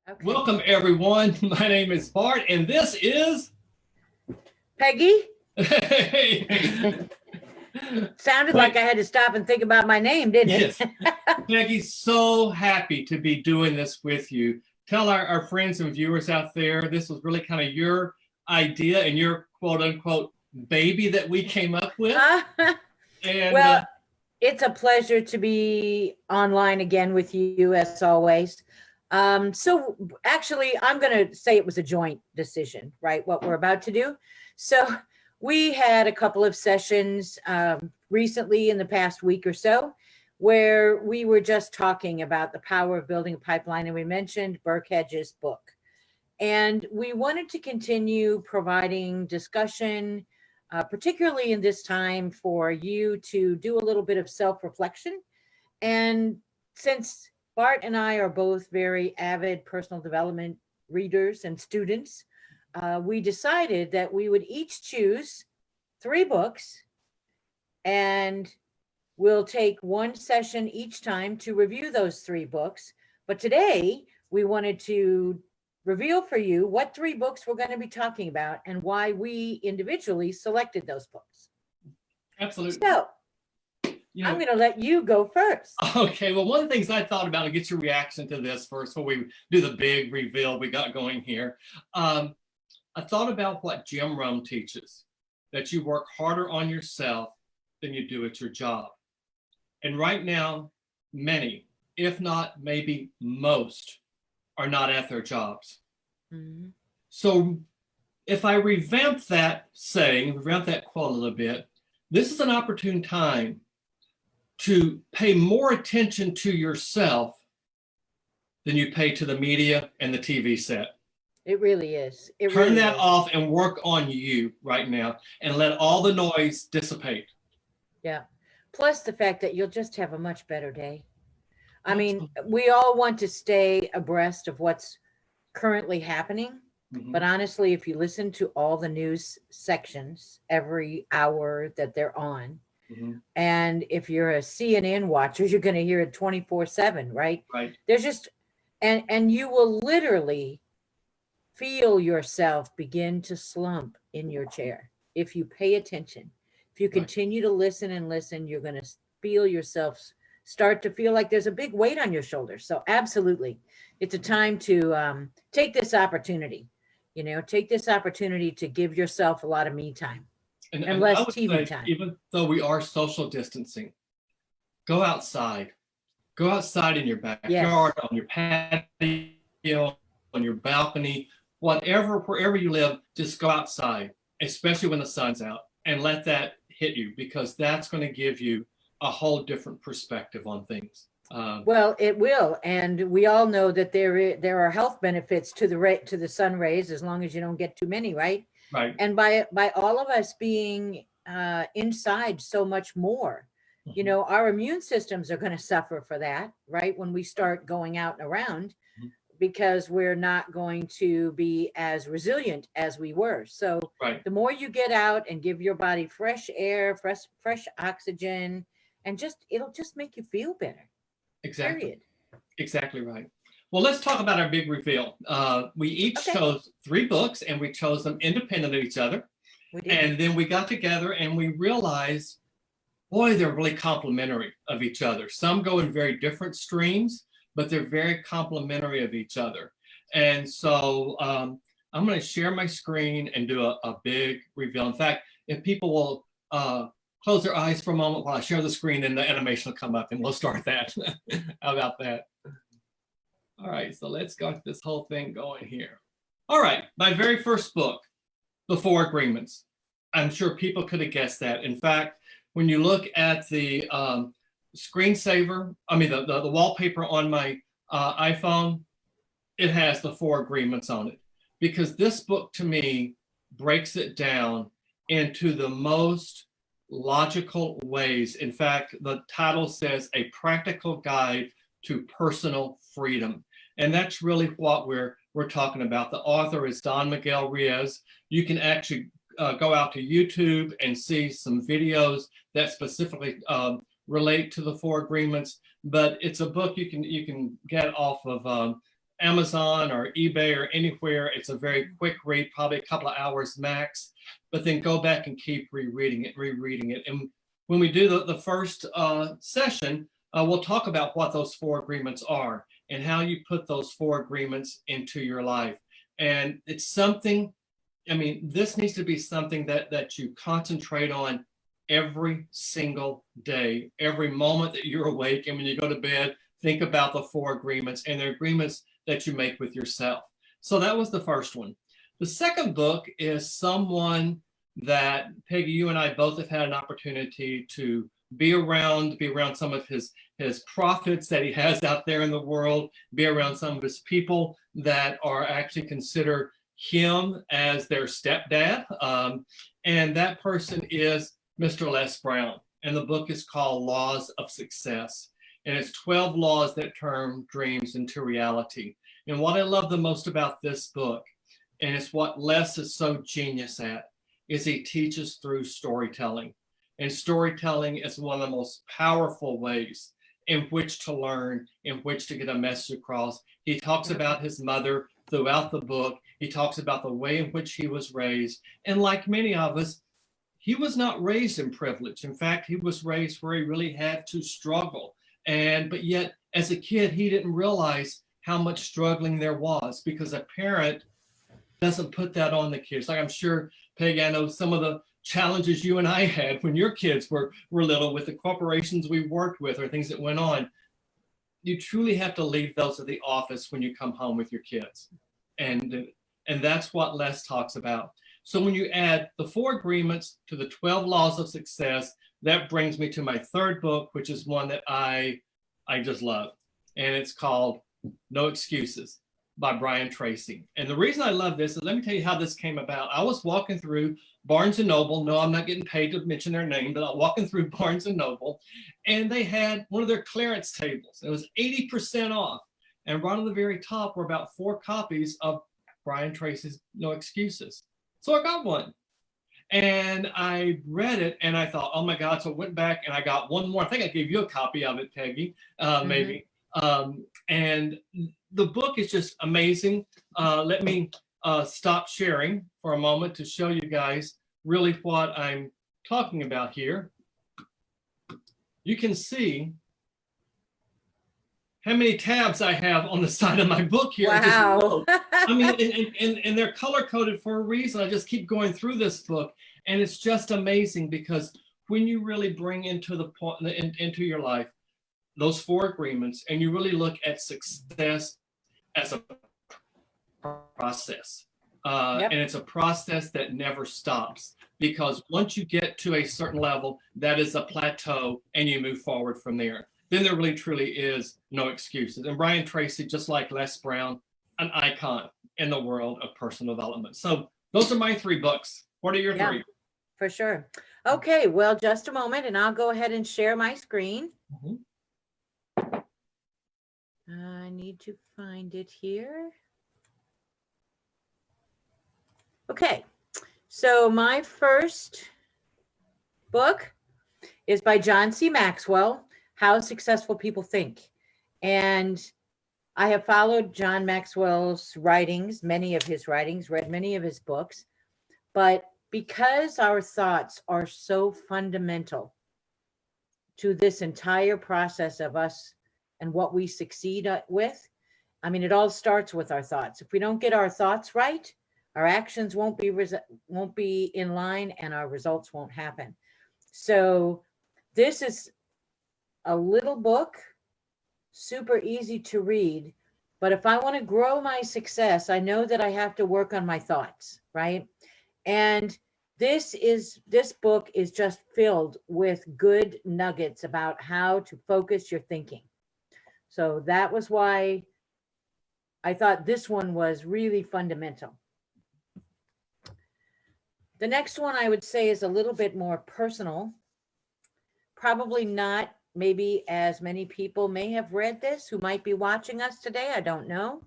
Okay. Welcome, everyone. My name is Bart, and this is Peggy? Hey. Sounded like I had to stop and think about my name, didn't it? Yes, Peggy, so happy to be doing this with you. Tell our friends and viewers out there, this was really kind of your idea and your quote unquote baby that we came up with. And Well, it's a pleasure to be online again with you as always. So actually, I'm going to say it was a joint decision, right? What we're about to do. So we had a couple of sessions recently in the past week or so where we were just talking about the power of building a pipeline, and we mentioned Burkhead's book. And we wanted to continue providing discussion, particularly in this time for you to do a little bit of self-reflection. And since Bart and I are both very avid personal development readers and students, we decided that we would each choose 3 books, and we'll take one session each time to review those 3 books. But today we wanted to reveal for you what 3 books we're going to be talking about and why we individually selected those books. absolutely. So I'm going to let you go first. Okay, well, one of the things I thought about, and get your reaction to this first before we do the big reveal we got going here. I thought about what Jim Rohn teaches, that you work harder on yourself than you do at your job. And right now, many, if not maybe most, are not at their jobs. Mm-hmm. So if I revamp that saying, revamp that quote a little bit, this is an opportune time to pay more attention to yourself than you pay to the media and the TV set. It really is. Turn that off and work on you right now and let all the noise dissipate. Yeah. Plus the fact that you'll just have a much better day. I mean, we all want to stay abreast of what's currently happening. Mhm. But honestly, if you listen to all the news sections every hour that they're on, Mhm. and if you're a CNN watcher, you're going to hear it 24/7, right? Right. There's just, and you will literally feel yourself begin to slump in your chair if you pay attention. If you Right. continue to listen and listen, you're going to feel yourself start to feel like there's a big weight on your shoulders. So absolutely, it's a time to take this opportunity. Take this opportunity to give yourself a lot of me time and less I would TV say, time. even though we are social distancing, go outside. Go outside in your backyard, on your patio, on your balcony, whatever, wherever you live, just go outside, especially when the sun's out, and let that hit you, because that's going to give you a whole different perspective on things. Well, it will, and we all know that there are health benefits to the sun rays as long as you don't get too many, right? Right. And by all of us being inside so much more, our immune systems are going to suffer for that, right? When we start going out and around, because we're not going to be as resilient as we were. So Right. the more you get out and give your body fresh air, fresh oxygen, and it'll just make you feel better. Exactly. Period. Exactly right. Well, let's talk about our big reveal. We each chose 3 books, and we chose them independent of each other. We did. And then we got together and we realized, boy, they're really complementary of each other. Some go in very different streams, but they're very complementary of each other. And so I'm going to share my screen and do a big reveal. In fact, if people will close their eyes for a moment while I share the screen, and the animation will come up, and we'll start that. How about that? All right, so let's get this whole thing going here. All right, my very first book, The 4 Agreements. I'm sure people could have guessed that. In fact, when you look at the screensaver, the wallpaper on my iPhone, it has the 4 agreements on it, because this book to me breaks it down into the most logical ways. In fact, the title says A Practical Guide to Personal Freedom. And that's really what we're talking about. The author is Don Miguel Ruiz. You can actually go out to YouTube and see some videos that specifically relate to the 4 agreements. But it's a book you can get off of Amazon or eBay or anywhere. It's a very quick read, probably a couple of hours max, but then go back and keep rereading it. And when we do the first session, we'll talk about what those 4 agreements are and how you put those 4 agreements into your life. And it's something, I mean, this needs to be something that you concentrate on every single day, every moment that you're awake. And when you go to bed, think about the 4 agreements and the agreements that you make with yourself. So that was the first one. The second book is someone that, Peggy, you and I both have had an opportunity to be around some of his prophets that he has out there in the world, be around some of his people that are actually consider him as their stepdad. And that person is Mr. Les Brown. And the book is called Laws of Success. And it's 12 laws that turn dreams into reality. And what I love the most about this book, and it's what Les is so genius at, is he teaches through storytelling. And storytelling is one of the most powerful ways in which to learn, in which to get a message across. He talks about his mother throughout the book. He talks about the way in which he was raised. And like many of us, he was not raised in privilege. In fact, he was raised where he really had to struggle. But yet, as a kid, he didn't realize how much struggling there was because a parent doesn't put that on the kids. Like I'm sure, Peg, I know some of the challenges you and I had when your kids were little with the corporations we worked with or things that went on. You truly have to leave those at the office when you come home with your kids. And that's what Les talks about. So when you add the 4 agreements to the 12 laws of success, that brings me to my third book, which is one that I just love. And it's called No Excuses by Brian Tracy. And the reason I love this is, let me tell you how this came about. I was walking through Barnes & Noble. No, I'm not getting paid to mention their name, but I'm walking through Barnes & Noble, and they had one of their clearance tables. It was 80% off. And right on the very top were about 4 copies of Brian Tracy's No Excuses. So I got one. And I read it and I thought, oh my God. So I went back and I got one more. I think I gave you a copy of it, Peggy, maybe. And the book is just amazing. Let me stop sharing for a moment to show you guys really what I'm talking about here. You can see how many tabs I have on the side of my book here. Wow. I mean, and they're color coded for a reason. I just keep going through this book, and it's just amazing because when you really bring into your life those 4 agreements, and you really look at success as a process, and it's a process that never stops, because once you get to a certain level, that is a plateau, and you move forward from there. Then there really truly is no excuses. And Brian Tracy, just like Les Brown, an icon in the world of personal development. So those are my 3 books. What are your 3? For sure. Okay, well, just a moment and I'll go ahead and share my screen. I need to find it here. Okay, so my first book is by John C. Maxwell, How Successful People Think. And I have followed John Maxwell's writings, many of his writings, read many of his books, but because our thoughts are so fundamental to this entire process of us and what we succeed with, I mean, it all starts with our thoughts. If we don't get our thoughts right, our actions won't be in line and our results won't happen. So this is a little book, super easy to read, but if I want to grow my success, I know that I have to work on my thoughts, right? And this book is just filled with good nuggets about how to focus your thinking. So that was why I thought this one was really fundamental. The next one I would say is a little bit more personal. Probably not maybe as many people may have read this who might be watching us today. I don't know.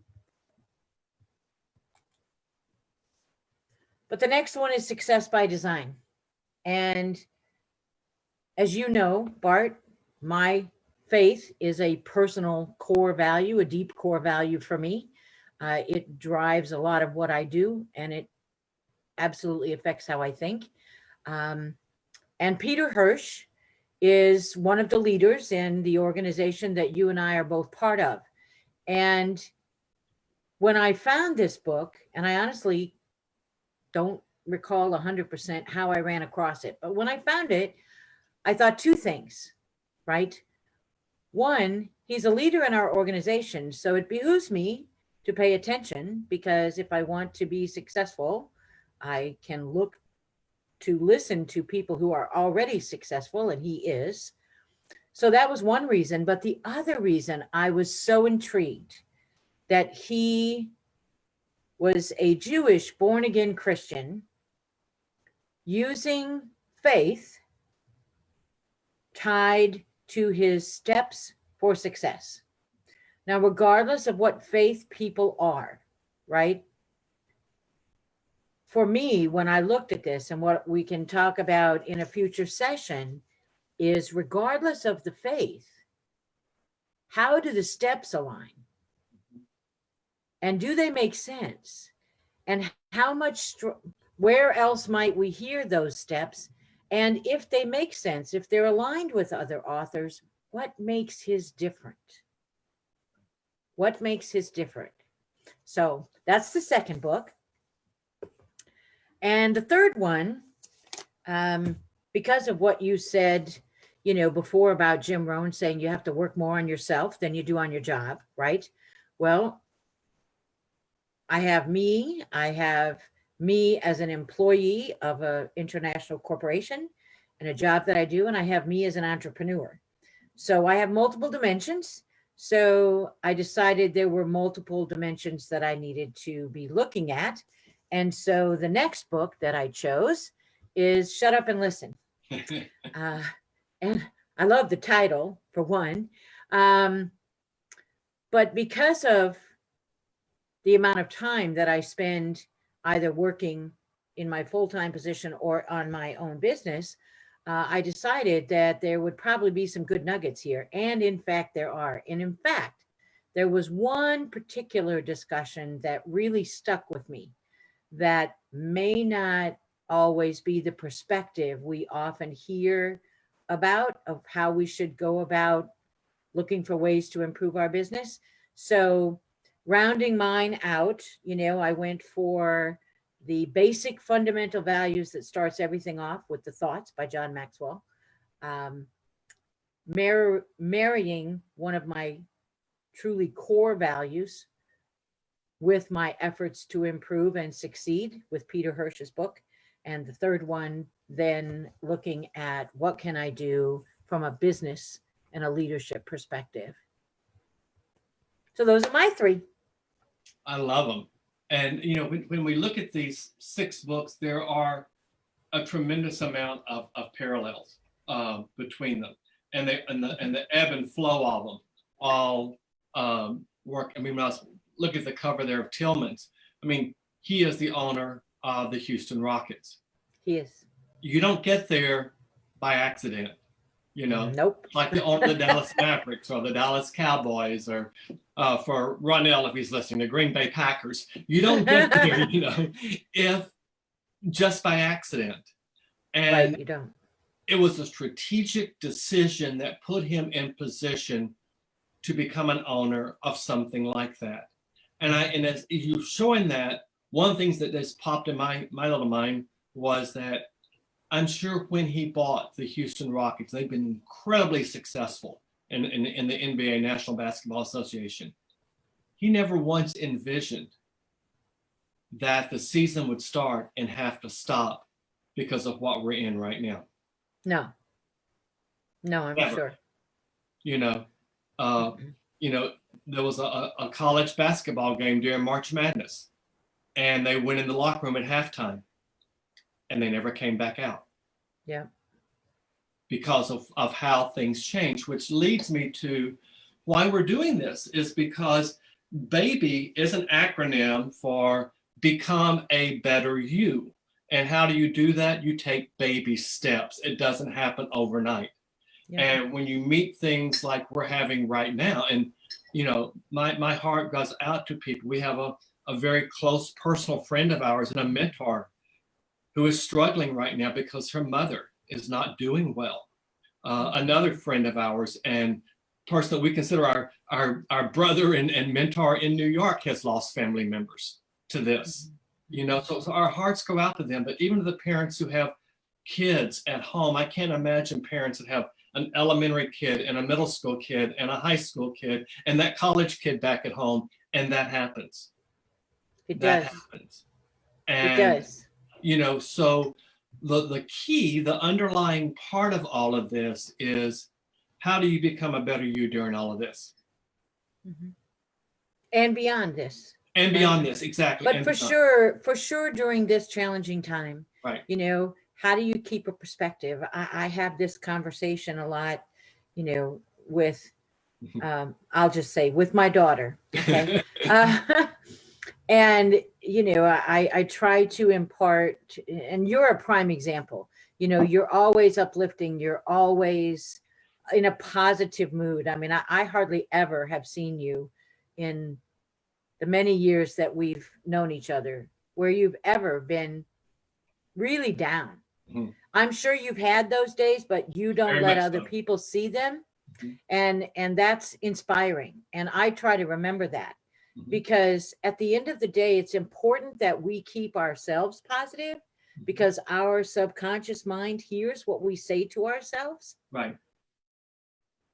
But the next one is Success by Design. And as you know, Bart, my faith is a personal core value, a deep core value for me. It drives a lot of what I do, and it absolutely affects how I think. Um, and Peter Hirsch is one of the leaders in the organization that you and I are both part of. And when I found this book, and I honestly don't recall 100% how I ran across it, but when I found it, I thought two things, right? One, he's a leader in our organization, so it behooves me to pay attention, because if I want to be successful, I can look to listen to people who are already successful, and he is. So that was one reason. But the other reason, I was so intrigued that he was a Jewish born again Christian using faith tied to his steps for success. Now, regardless of what faith people are, right? For me, when I looked at this, and what we can talk about in a future session, is regardless of the faith, how do the steps align? And do they make sense? And how much, where else might we hear those steps? And if they make sense, if they're aligned with other authors, what makes his different? What makes his different? So that's the second book. And the third one, because of what you said, before about Jim Rohn saying you have to work more on yourself than you do on your job, right? Well, I have me as an employee of an international corporation and a job that I do, and I have me as an entrepreneur. So I have multiple dimensions. So I decided there were multiple dimensions that I needed to be looking at. And so the next book that I chose is Shut Up and Listen. And I love the title, for one. But because of the amount of time that I spend either working in my full-time position or on my own business, I decided that there would probably be some good nuggets here. And in fact, there are. And in fact, there was one particular discussion that really stuck with me that may not always be the perspective we often hear about, of how we should go about looking for ways to improve our business. So rounding mine out, I went for the basic fundamental values that starts everything off with the thoughts by John Maxwell. Marrying one of my truly core values with my efforts to improve and succeed with Peter Hirsch's book. And the third one, then looking at what can I do from a business and a leadership perspective. So those are my three. I love them. And, when we look at these 6 books, there are a tremendous amount of parallels between them. And the ebb and flow of them all work. I mean, when I look at the cover there of Tillman's, he is the owner of the Houston Rockets. He is. You don't get there by accident. Nope. Like the owner of the Dallas Mavericks or the Dallas Cowboys, or for Ronell, if he's listening, the Green Bay Packers. You don't get there, if just by accident. And right, you don't. It was a strategic decision that put him in position to become an owner of something like that. And as you showing that, one of the things that just popped in my little mind was that I'm sure when he bought the Houston Rockets, they've been incredibly successful in the NBA, National Basketball Association. He never once envisioned that the season would start and have to stop because of what we're in right now. No, I'm Never. sure. There was a college basketball game during March Madness, and they went in the locker room at halftime, and they never came back out. Yeah. Because of how things change, which leads me to why we're doing this, is because B.A.B.Y is an acronym for Become a Better You. And how do you do that? You take baby steps. It doesn't happen overnight. Yeah. And when you meet things like we're having right now, and my heart goes out to people. We have a very close personal friend of ours and a mentor who is struggling right now because her mother is not doing well. Another friend of ours and person that we consider our brother and mentor in New York has lost family members to this. So our hearts go out to them, but even to the parents who have kids at home. I can't imagine parents that have an elementary kid and a middle school kid and a high school kid and that college kid back at home, and that happens. That happens. And, it does. So the key, the underlying part of all of this is, how do you become a better you during all of this? And beyond this. And beyond this, exactly. But for sure during this challenging time, right. How do you keep a perspective? I have this conversation a lot, with, I'll just say with my daughter. Okay. And, I try to impart, and you're a prime example, you're always uplifting. You're always in a positive mood. I mean, I hardly ever have seen you in the many years that we've known each other where you've ever been really down. I'm sure you've had those days, but you don't Very let much other so. people see them. And that's inspiring. And I try to remember that, because at the end of the day, it's important that we keep ourselves positive, because our subconscious mind hears what we say to ourselves. Right.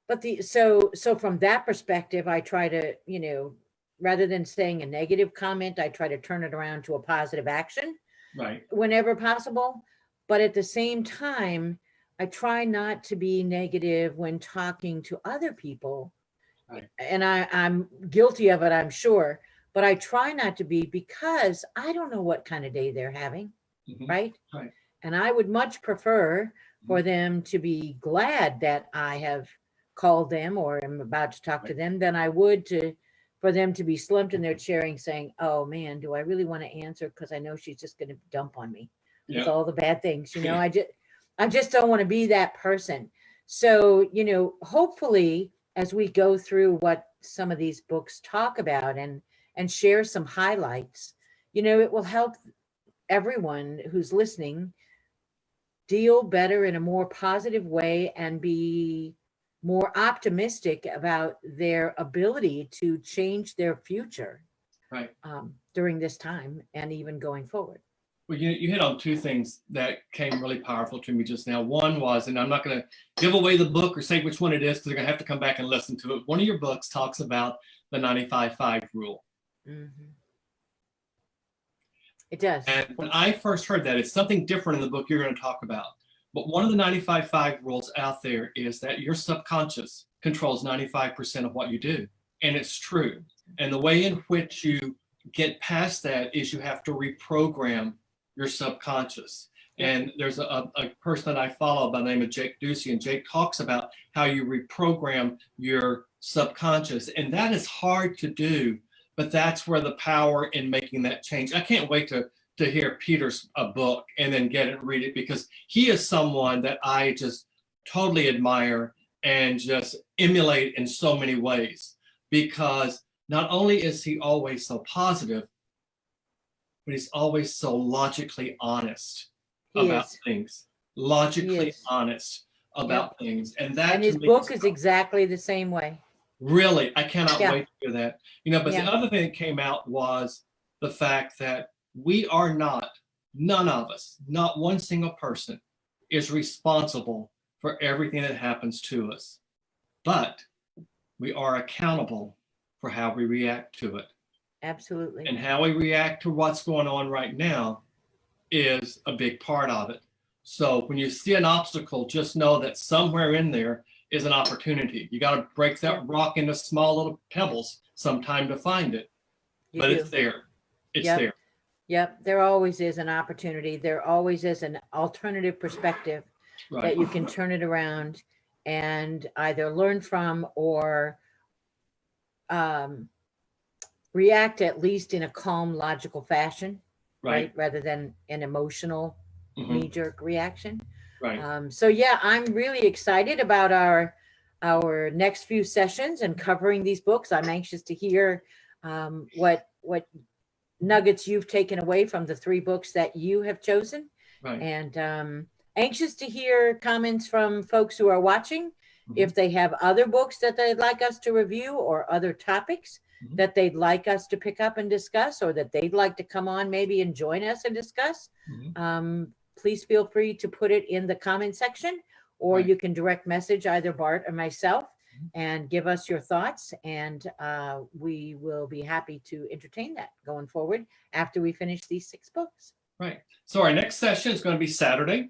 But so from that perspective, I try to, rather than saying a negative comment, I try to turn it around to a positive action. Right. Whenever possible. But at the same time, I try not to be negative when talking to other people. Right. And I'm guilty of it, I'm sure, but I try not to be, because I don't know what kind of day they're having. Right. Right. And I would much prefer for them to be glad that I have called them or am about to talk to them than I would for them to be slumped in their chair and saying, oh man, do I really want to answer? Because I know she's just going to dump on me with all the bad things. I just don't want to be that person. So, hopefully as we go through what some of these books talk about and share some highlights, it will help everyone who's listening deal better in a more positive way and be more optimistic about their ability to change their future. Right. During this time and even going forward. Well, you hit on two things that came really powerful to me just now. One was, and I'm not going to give away the book or say which one it is because they're going to have to come back and listen to it. One of your books talks about the 95-5 rule. It does. And when I first heard that, it's something different in the book you're going to talk about. But one of the 95-5 rules out there is that your subconscious controls 95% of what you do. And it's true. And the way in which you get past that is you have to reprogram your subconscious. And there's a person that I follow by the name of Jake Ducey, and Jake talks about how you reprogram your subconscious. And that is hard to do, but that's where the power in making that change. I can't wait to hear Peter's book and then get it and read it, because he is someone that I just totally admire and just emulate in so many ways, because not only is he always so positive, but he's always so logically honest about things. Logically honest about things. And his book is exactly the same way. Really, I cannot wait to hear that. But the other thing that came out was the fact that we are not, none of us, not one single person is responsible for everything that happens to us. But we are accountable for how we react to it. Absolutely. And how we react to what's going on right now is a big part of it. So when you see an obstacle, just know that somewhere in there is an opportunity. You got to break that rock into small little pebbles sometime to find it. It's there. It's there. Yep. There always is an opportunity. There always is an alternative perspective that you can turn it around and either learn from or react at least in a calm, logical fashion, right? Rather than an emotional knee-jerk reaction. So yeah, I'm really excited about our our next few sessions and covering these books. I'm anxious to hear what nuggets you've taken away from the 3 books that you have chosen. Right. And anxious to hear comments from folks who are watching, if they have other books that they'd like us to review or other topics that they'd like us to pick up and discuss, or that they'd like to come on maybe and join us and discuss. Please feel free to put it in the comment section, or you can direct message either Bart or myself and give us your thoughts, and we will be happy to entertain that going forward after we finish these 6 books. Right. So our next session is going to be Saturday.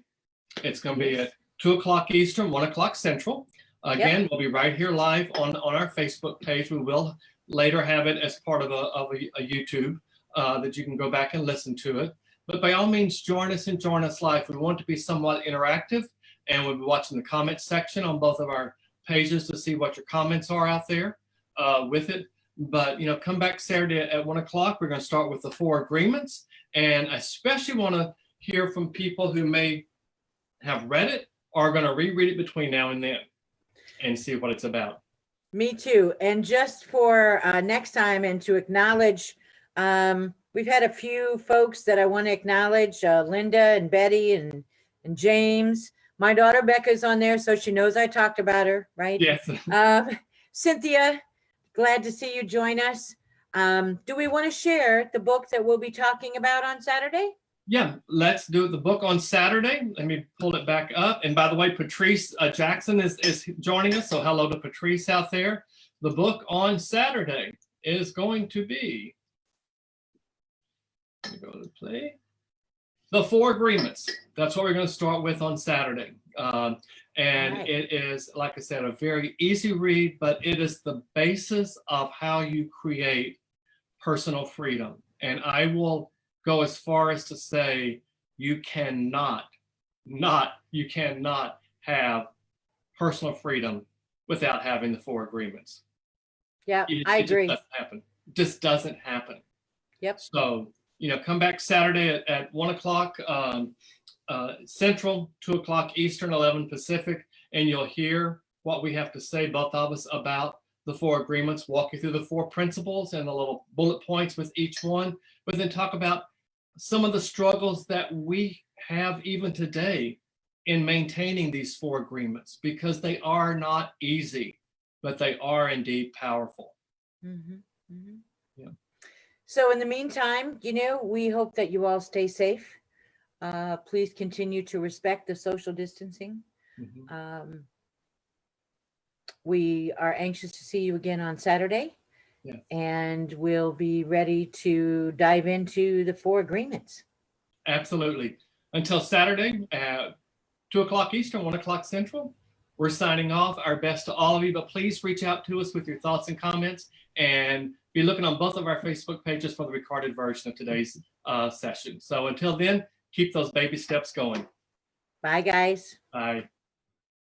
It's going to be at 2 o'clock Eastern, 1 o'clock Central. Again, we'll be right here live on our Facebook page. We will later have it as part of a YouTube that you can go back and listen to it. But by all means, join us and join us live. We want to be somewhat interactive, and we'll be watching the comment section on both of our pages to see what your comments are out there with it. But, you know, come back Saturday at 1 o'clock. We're going to start with the 4 agreements, and I especially want to hear from people who may have read it or are going to reread it between now and then and see what it's about. Me too. And just for next time, and to acknowledge, we've had a few folks that I want to acknowledge, Linda and Betty and James. My daughter Becca's on there, so she knows I talked about her, right? Yes. Cynthia, glad to see you join us. Do we want to share the book that we'll be talking about on Saturday? Yeah, let's do the book on Saturday. Let me pull it back up. And by the way, Patrice Jackson is joining us. So hello to Patrice out there. The book on Saturday is going to be, let me go to play, The 4 Agreements. That's what we're going to start with on Saturday. It is, like I said, a very easy read, but it is the basis of how you create personal freedom. And I will go as far as to say you cannot have personal freedom without having the 4 agreements. Yeah, I agree. It just doesn't happen. Yep. So, you know, come back Saturday at 1 o'clock Central, 2 o'clock Eastern, 11 Pacific, and you'll hear what we have to say, both of us, about the 4 agreements, walk you through the 4 principles and the little bullet points with each one, but then talk about some of the struggles that we have even today in maintaining these 4 agreements, because they are not easy, but they are indeed powerful. Yeah. So in the meantime, you know, we hope that you all stay safe. Please continue to respect the social distancing. We are anxious to see you again on Saturday. Yeah. And we'll be ready to dive into the 4 agreements. Absolutely. Until Saturday at 2 o'clock Eastern, 1 o'clock Central, we're signing off. Our best to all of you, but please reach out to us with your thoughts and comments, and be looking on both of our Facebook pages for the recorded version of today's session. So until then, keep those baby steps going. Bye, guys. Bye.